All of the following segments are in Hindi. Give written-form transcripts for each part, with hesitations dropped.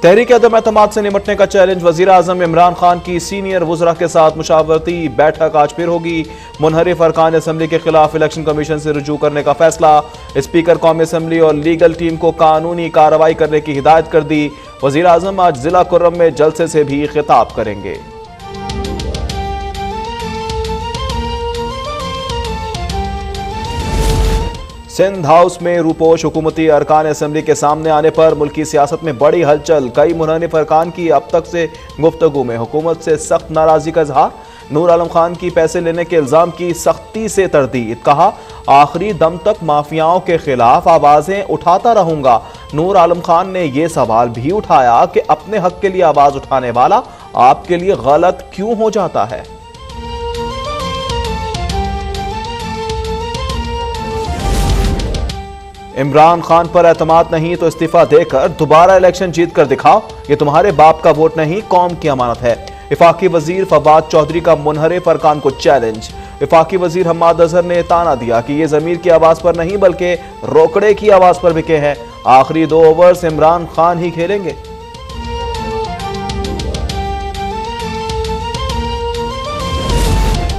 तहरीक अदम एतमाद से निपटने का चैलेंज। वजीर आजम इमरान खान की सीनियर वुज़रा के साथ मुशावरती बैठक आज फिर होगी। मुनहरिफ अरकान असम्बली के खिलाफ इलेक्शन कमीशन से रुजू करने का फैसला। स्पीकर कौमी असम्बली और लीगल टीम को कानूनी कार्रवाई करने की हिदायत कर दी। वजीर आजम आज जिला कुर्रम में जलसे से भी खिताब करेंगे। सिंध हाउस में रूपोश हुकूमती अरकान असम्बली के सामने आने पर मुल्की सियासत में बड़ी हलचल। कई मुनहरिफ अरकान की अब तक से गुफ्तगू में हुकूमत से सख्त नाराजगी का इजहार। नूर आलम खान की पैसे लेने के इल्जाम की सख्ती से तरदीद। कहा, आखिरी दम तक माफियाओं के खिलाफ आवाजें उठाता रहूंगा। नूर आलम खान ने यह सवाल भी उठाया कि अपने हक के लिए आवाज उठाने वाला आपके लिए गलत क्यों हो जाता है। इमरान खान पर एतमाद नहीं तो इस्तीफा देकर दोबारा इलेक्शन जीत कर दिखाओ। ये तुम्हारे बाप का वोट नहीं, कौम की अमानत है। इफाकी वजीर फवाद चौधरी का मुनहरिफ अरकान को चैलेंज। इफाकी वजीर हम्माद अजहर ने ताना दिया कि ये जमीर की आवाज पर नहीं बल्कि रोकड़े की आवाज पर बिके हैं। आखिरी 2 ओवर्स इमरान खान ही खेलेंगे।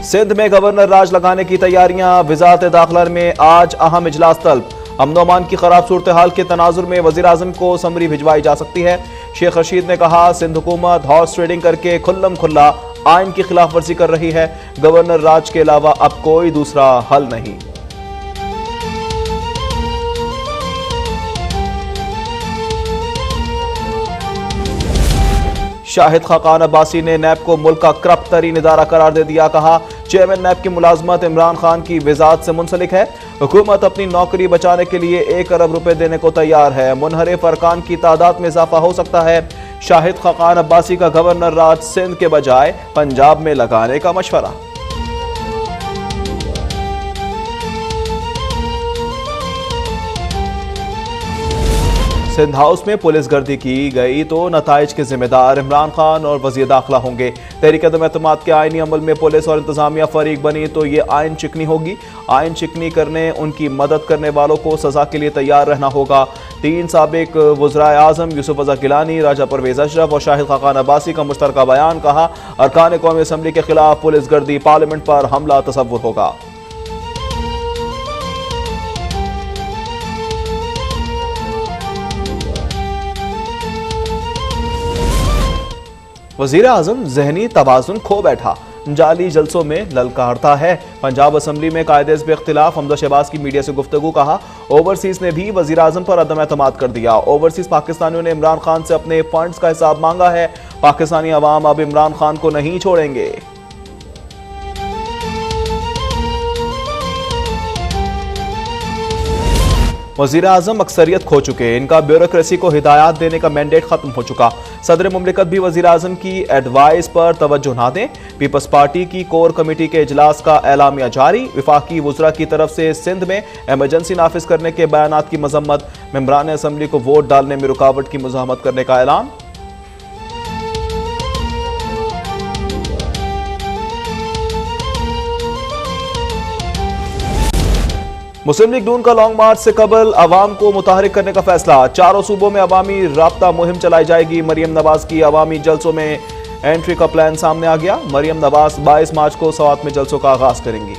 सिंध में गवर्नर राज लगाने की तैयारियां। वजारत दाखिला में आज अहम इजलास तलब। अमन-ओ-अमान की खराब सूरत हाल के तनाजुर में वजीर आजम को समरी भिजवाई जा सकती है। शेख रशीद ने कहा, सिंध हुकूमत हॉर्स ट्रेडिंग करके खुल्लम खुल्ला आइन की खिलाफ वर्जी कर रही है। गवर्नर राज के अलावा अब कोई दूसरा हल नहीं। शाहिद खाकान अब्बासी ने नैब को मुल्क का करप्ट तरीन इदारा करार दे दिया। कहा, चेयरमैन नैब की मुलाजमत इमरान खान की वजारत से मुंसलिक है। हुकूमत अपनी नौकरी बचाने के लिए 1 अरब रुपए देने को तैयार है। मुनहरिफ अरकान की तादाद में इजाफा हो सकता है। शाहिद खाकान अब्बासी का गवर्नर राज सिंध के बजाय पंजाब में लगाने का मशवरा। सिंध हाउस में पुलिस गर्दी की गई तो नताइज के जिम्मेदार इमरान खान और वजीर दाखिला होंगे। तहरीक अदम एतमाद के आईनी अमल में पुलिस और इंतजामिया फरीक बनी तो ये आइन चिकनी होगी। आइन चिकनी करने उनकी मदद करने वालों को सजा के लिए तैयार रहना होगा। 3 साबिक वज़राए आज़म यूसुफ रज़ा गिलानी, राजा परवेज अशरफ और शाहिद खाकान अब्बासी का मुश्तरका बयान। कहा, अरकान कौमी असम्बली के खिलाफ पुलिस गर्दी, पार्लियामेंट पर हमला तसव्वुर होगा। वजीर आजम जहनी तवाज़ुन खो बैठा, जाली जलसों में ललकारता है। पंजाब असम्बली में कायदे पे इख्तिलाफ। हमजा शहबाज की मीडिया से गुफ्तगू। कहा, ओवरसीज ने भी वजीर आजम पर अदम एतमाद कर दिया। ओवरसीज पाकिस्तानियों ने इमरान खान से अपने फंड्स का हिसाब मांगा है। पाकिस्तानी अवाम अब इमरान खान को नहीं छोड़ेंगे। वज़ीर आज़म अक्सरियत खो चुके, इनका ब्यूरोक्रेसी को हिदायत देने का मैंडेट खत्म हो चुका। सदर मुमलिकत भी वज़ीर आज़म की एडवाइस पर तवज्जो ना दें। पीपल्स पार्टी की कोर कमेटी के इजलास का एलामिया जारी। वफाकी वुज़रा की तरफ से सिंध में एमरजेंसी नाफिज करने के बयानात की मजम्मत। मेंबरान असम्बली को वोट डालने में रुकावट की मुज़ाहमत करने का ऐलान। मुस्लिम लीग नून का लॉन्ग मार्च से कबल अवाम को मुतहरिक करने का फैसला। 4 सूबों में अवामी राब्ता मुहिम चलाई जाएगी। मरियम नवाज की अवामी जलसों में एंट्री का प्लान सामने आ गया। मरियम नवाज 22 मार्च को सवात में जलसों का आगाज करेंगी।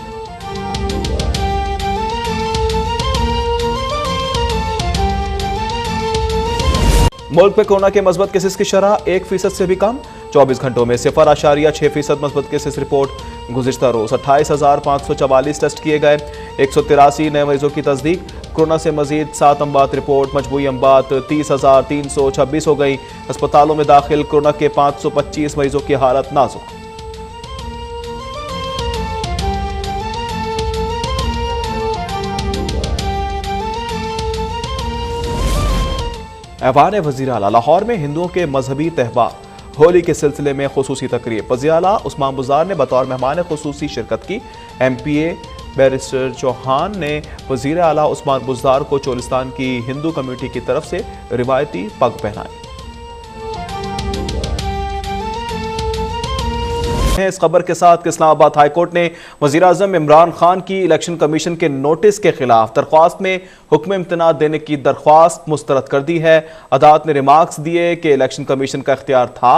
मुल्क में कोरोना के मस्बत केसेस की शरह 1% से भी कम। 24 घंटों में 0.6% मस्बत केसेस रिपोर्ट। गुज़िश्ता रोज 28,544 टेस्ट किए गए। 183 नए मरीजों की तस्दीक। कोरोना से मजीद 7 अमवात रिपोर्ट। मजबूई अमवात 30,326 हो गई। अस्पतालों में दाखिल कोरोना के 525 मरीजों की हालत नाजुक। ऐवान वज़ीर आला लाहौर में हिंदुओं के मजहबी त्यौहार होली के सिलसिले में खुसूसी तकरीब। वज़ीर आला उस्मान बुज़दार ने बतौर मेहमान खुसूसी शिरकत की। MPA बैरिस्टर चौहान ने वज़ीर आला उस्मान बुज़दार को चोलिस्तान की हिंदू कम्युनिटी की तरफ से रिवायती पग पहनाई। हैं इस खबर के साथ कि इस्लामाबाद हाईकोर्ट ने वज़ीर-ए-आज़म इमरान खान की इलेक्शन कमीशन के नोटिस के खिलाफ दरख्वास्त में हुक्म इम्तनाअ देने की दरख्वास्त मुस्तरद कर दी है। अदालत ने रिमार्क्स दिए कि इलेक्शन कमीशन का इख्तियार था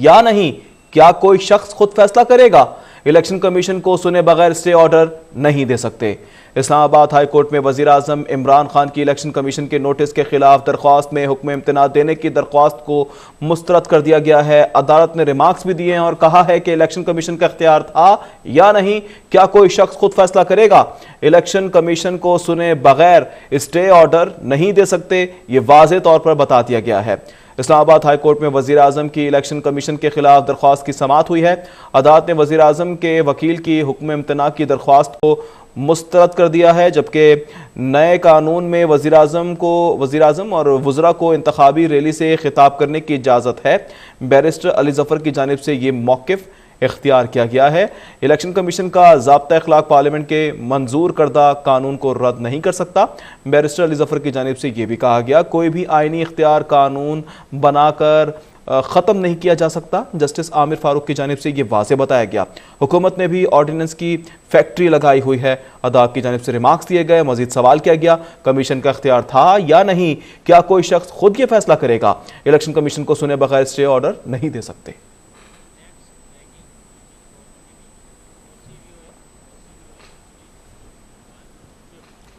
या नहीं, क्या कोई शख्स खुद फैसला करेगा, इलेक्शन कमीशन को सुने बगैर स्टे ऑर्डर नहीं दे सकते। इस्लामाबाद हाई कोर्ट में वज़ीर-ए-आज़म इमरान खान की इलेक्शन कमीशन के नोटिस के खिलाफ दरख्वास्त में हुक्म इम्तनाअ देने की दरख्वास्त को मुस्तरद कर दिया गया है। अदालत ने रिमार्क्स भी दिए हैं और कहा है कि इलेक्शन कमीशन का इख्तियार था या नहीं, क्या कोई शख्स खुद फैसला करेगा, इलेक्शन कमीशन को सुने बगैर स्टे ऑर्डर नहीं दे सकते, ये वाज़ेह तौर पर बता दिया गया है। इस्लामाबाद हाई कोर्ट में वज़ीर-ए-आज़म की इलेक्शन कमीशन के खिलाफ दरख्वास्त की समाअत हुई है। अदालत ने वज़ीर-ए-आज़म के वकील की हुक्म इम्तनाअ की दरख्वास्त को मुस्तरद कर दिया है, जबकि नए कानून में वज़ीर-ए-आज़म और वज़रा को इंतखाबी रैली से खिताब करने की इजाज़त है। बैरिस्टर अली ज़फ़र की जानिब से ये मौक़िफ़ इख्तियार किया गया है। इलेक्शन कमीशन का ज़ाब्ता अखलाक पार्लियामेंट के मंजूर करदा कानून को रद्द नहीं कर सकता। बैरिस्टर अली ज़फ़र की जानिब से यह भी कहा गया, कोई भी आइनी इख्तियार कानून बनाकर ख़त्म नहीं किया जा सकता। जस्टिस आमिर फारूक की जानिब से ये वाज़ेह बताया गया। हुकूमत ने भी ऑर्डिनेंस की फैक्ट्री लगाई हुई है। अदालत की जानिब से रिमार्क्स दिए गए। मजीद सवाल किया गया, कमीशन का इख्तियार था या नहीं, क्या कोई शख्स खुद ये फैसला करेगा, इलेक्शन कमीशन को सुने बगैर स्टे ऑर्डर नहीं दे सकते।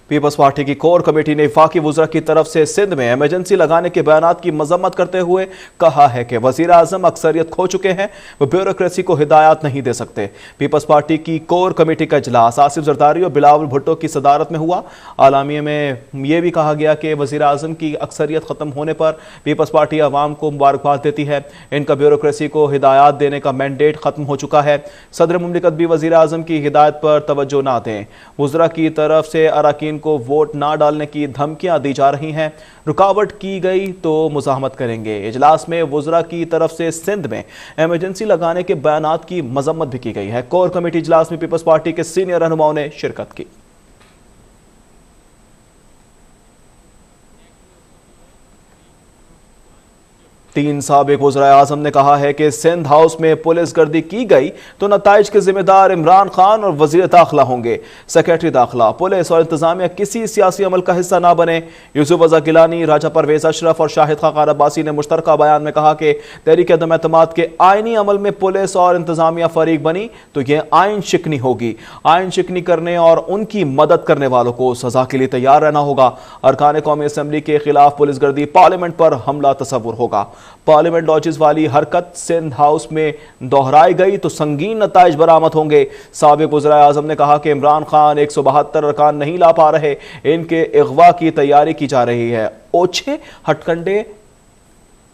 पीपल्स पार्टी की कोर कमेटी ने वफाकी वज़रा की तरफ से सिंध में इमरजेंसी लगाने के बयानात की मजम्मत करते हुए कहा है कि वज़ीर-ए-आज़म अक्सरियत खो चुके हैं, वो ब्यूरोक्रेसी को हिदायत नहीं दे सकते। पीपल्स पार्टी की कोर कमेटी का इजलास आसिफ जरदारी और बिलावल भुट्टो की सदारत में हुआ। आलामिया में यह भी कहा गया कि वज़ीर-ए-आज़म की अक्सरियत ख़त्म होने पर पीपल्स पार्टी अवाम को मुबारकबाद देती है। इनका ब्यूरोक्रेसी को हिदायत देने का मैंडेट ख़त्म हो चुका है। सदर मुमलिकत भी वज़ीर-ए-आज़म की हिदायत पर तवज्जो ना दें। वज़रा की तरफ से अरकान को वोट ना डालने की धमकियां दी जा रही हैं। रुकावट की गई तो मुज़ाहमत करेंगे। इजलास में वज़रा की तरफ से सिंध में इमरजेंसी लगाने के बयानात की मजम्मत भी की गई है। कोर कमेटी इजलास में पीपल्स पार्टी के सीनियर रहनुमाओं ने शिरकत की। तीन साबिक वज़ीर-ए-आज़म ने कहा है कि सिंध हाउस में पुलिस गर्दी की गई तो नताइज के जिम्मेदार इमरान खान और वज़ीर दाखिला होंगे। सेक्रेटरी दाखिला, पुलिस और इंतजामिया किसी सियासी अमल का हिस्सा ना बने। यूसुफ रज़ा गिलानी, राजा परवेज अशरफ और शाहिद खान अब्बासी ने मुश्तरका बयान में कहा कि तहरीक अदम एतमाद के आइनी अमल में पुलिस और इंतजामिया फरीक बनी तो यह आइन शिकनी होगी। आइन शिकनी करने और उनकी मदद करने वालों को सजा के लिए तैयार रहना होगा। अरकान कौमी असम्बली के खिलाफ पुलिस गर्दी, पार्लियामेंट पर हमला तस्वुर होगा। पार्लियामेंट लॉजिस वाली हरकत सिंध हाउस में दोहराई गई तो संगीन नताइज बरामद होंगे। साबिक वज़ीर-ए-आज़म ने कहा कि इमरान खान 172 अरकान नहीं ला पा रहे, इनके अगवा की तैयारी की जा रही है, ओछे हटकंडे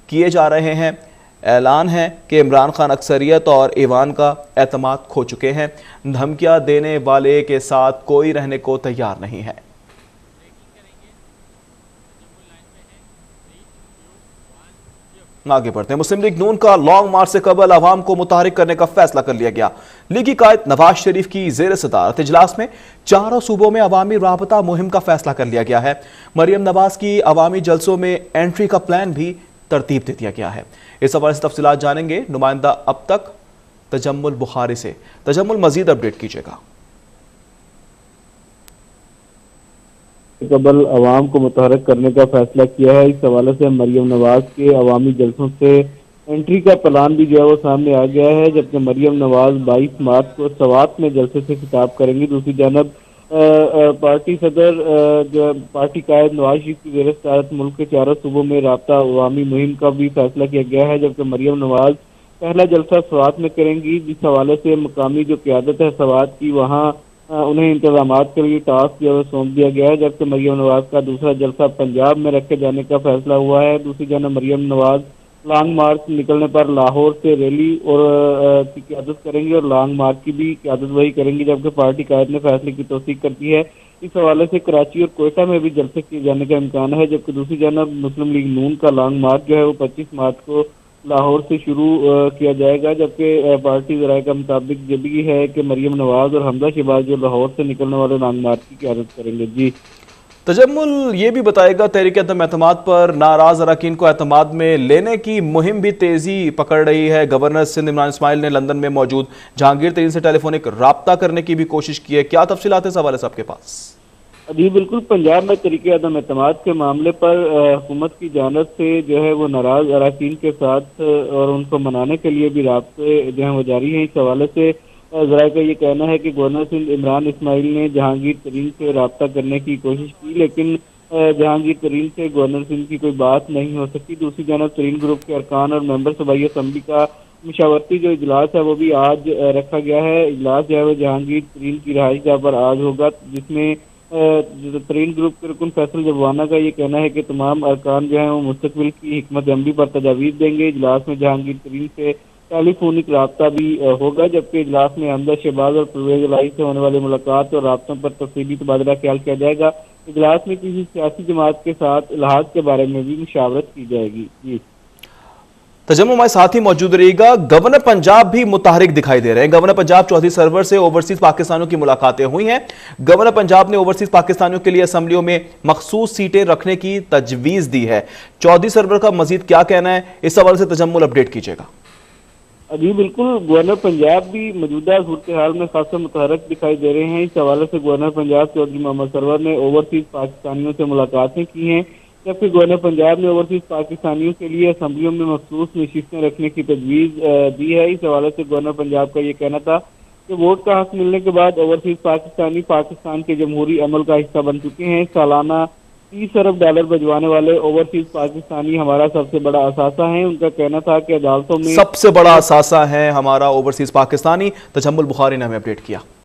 किए जा रहे हैं। ऐलान है कि इमरान खान अक्सरियत और ईवान का एतमाद खो चुके हैं। धमकियां देने वाले के साथ कोई रहने को तैयार नहीं है। आगे बढ़ते हैं। मुस्लिम लीग नून का लॉन्ग मार्च से कबल अवाम को मुतहरिक करने का फैसला कर लिया गया। लीगी कायद नवाज शरीफ की जेर सदारत इजलास में चारों सूबों में अवामी राबता मुहिम का फैसला कर लिया गया है। मरियम नवाज की अवामी जलसों में एंट्री का प्लान भी तरतीब दे दिया गया है। इस हवाले से तफसीलात जानेंगे नुमाइंदा अब तक तजम्मुल बुखारी से। तजम्मुल, मजीद अपडेट कीजिएगा। कबल अवाम को मुतहरक करने का फैसला किया है। इस हवाले से मरियम नवाज के अवामी जलसों से एंट्री का प्लान भी जो है वो सामने आ गया है, जबकि मरियम नवाज 22 मार्च को सवात में जलसे से खिताब करेंगी। दूसरी जानब पार्टी सदर पार्टी कायद नवाज शरीफ की ज़ेर सदारत मुल्क के चारों सूबों में राब्ता अवामी मुहिम का भी फैसला किया गया है, जबकि मरियम नवाज पहला जलसा सवात में करेंगी। जिस हवाले से मुकामी जो क़यादत है सवात की, वहाँ उन्हें इंतजामात के लिए टास्क जो है सौंप दिया गया है, जबकि मरियम नवाज का दूसरा जलसा पंजाब में रखे जाने का फैसला हुआ है। दूसरी जानब मरियम नवाज लॉन्ग मार्च निकलने पर लाहौर से रैली और की क़यादत करेंगी और लॉन्ग मार्च की भी क़यादत वही करेंगी, जबकि पार्टी कायद ने फैसले की तौसीक कर दी है। इस हवाले से कराची और कोयटा में भी जलसे किए जाने का इम्कान है, जबकि दूसरी जानब मुस्लिम लीग नून का लॉन्ग मार्च जो है वो 25 मार्च को लाहौर से शुरू किया जाएगा, जबकि पार्टी ज़राए का मुताबिक ये भी है कि मरियम नवाज और हमजा शहबाज जो लाहौर से निकलने वाले लॉन्ग मार्च की क़यादत करेंगे। जी तजम्मुल ये भी बताएगा, तहरीक अदम एतमाद पर नाराज अरकान को एतमाद में लेने की मुहिम भी तेजी पकड़ रही है। गवर्नर सिंध इमरान इस्माइल ने लंदन में मौजूद जहांगीर तरीन से टेलीफोनिक राब्ता करने की भी कोशिश की है। क्या तफसीलात है इस हवाले से आपके पास? जी बिल्कुल, पंजाब में तरीके अदम एतमाद के मामले पर हुकूमत की जानिब से जो है वो नाराज अरकान के साथ और उनको मनाने के लिए भी राब्ते जो है वो जारी हैं। इस हवाले से जरा का ये कहना है कि गवर्नर सिंध इमरान इस्माइल ने जहांगीर तरीन से राब्ता करने की कोशिश की, लेकिन जहांगीर तरीन से गवर्नर सिंध की कोई बात नहीं हो सकी। दूसरी जानब तरीन ग्रुप के अरकान और मेंबर सूबाई असम्बली का मशावरती जो इजलास है वो भी आज रखा गया है। इजलास जो है वो जहांगीर तरीन की रहाइश गाह पर आज होगा, जिसमें तरीन ग्रुप के रुकन फैसल जबवाना का ये कहना है कि तमाम अरकान जो है वो मुस्तकबिल की हिकमत अमली पर तजावीज़ देंगे। इजलास में जहांगीर तरीन से टेलीफोनिक राब्ता भी होगा, जबकि इजलास में हमदा शहबाज और परवेज इलाही से होने वाली मुलाकात और राब्तों पर तफसीली तबादला ख्याल किया जाएगा। इजलास में किसी सियासी जमात के साथ इलाहाज के बारे में भी मुशावरत की जाएगी। जी तजम्मुल हमारे साथ ही मौजूद रहेगा। गवर्नर पंजाब भी मुतहरिक दिखाई दे रहे हैं। गवर्नर पंजाब चौधरी सरवर से ओवरसीज पाकिस्तानियों की मुलाकातें हुई हैं। गवर्नर पंजाब ने ओवरसीज पाकिस्तानियों के लिए असम्बलियों में मखसूस सीटें रखने की तजवीज दी है। चौधरी सरवर का मजीद क्या कहना है, इस हवाले से तजम्मुल अपडेट कीजिएगा। जी बिल्कुल, गवर्नर पंजाब भी मौजूदा सूरत हाल में खासा मुतहरक दिखाई दे रहे हैं। इस हवाले से गवर्नर पंजाब चौधरी मोहम्मद सरवर ने ओवरसीज पाकिस्तानियों से मुलाकातें की हैं, जबकि गवर्नर पंजाब ने ओवरसीज पाकिस्तानियों के लिए असम्बलियों में मखसूस नशिस्तें रखने की तजवीज़ दी है। इस हवाले से गवर्नर पंजाब का ये कहना था कि वोट का हक मिलने के बाद ओवरसीज पाकिस्तानी पाकिस्तान के जमहूरी अमल का हिस्सा बन चुके हैं। सालाना $30 अरब भिजवाने वाले ओवरसीज पाकिस्तानी हमारा सबसे बड़ा असासा है। उनका कहना था कि अदालतों में सबसे बड़ा असासा है हमारा ओवरसीज पाकिस्तानी। तजम्मुल बुखारी ने हमें अपडेट किया।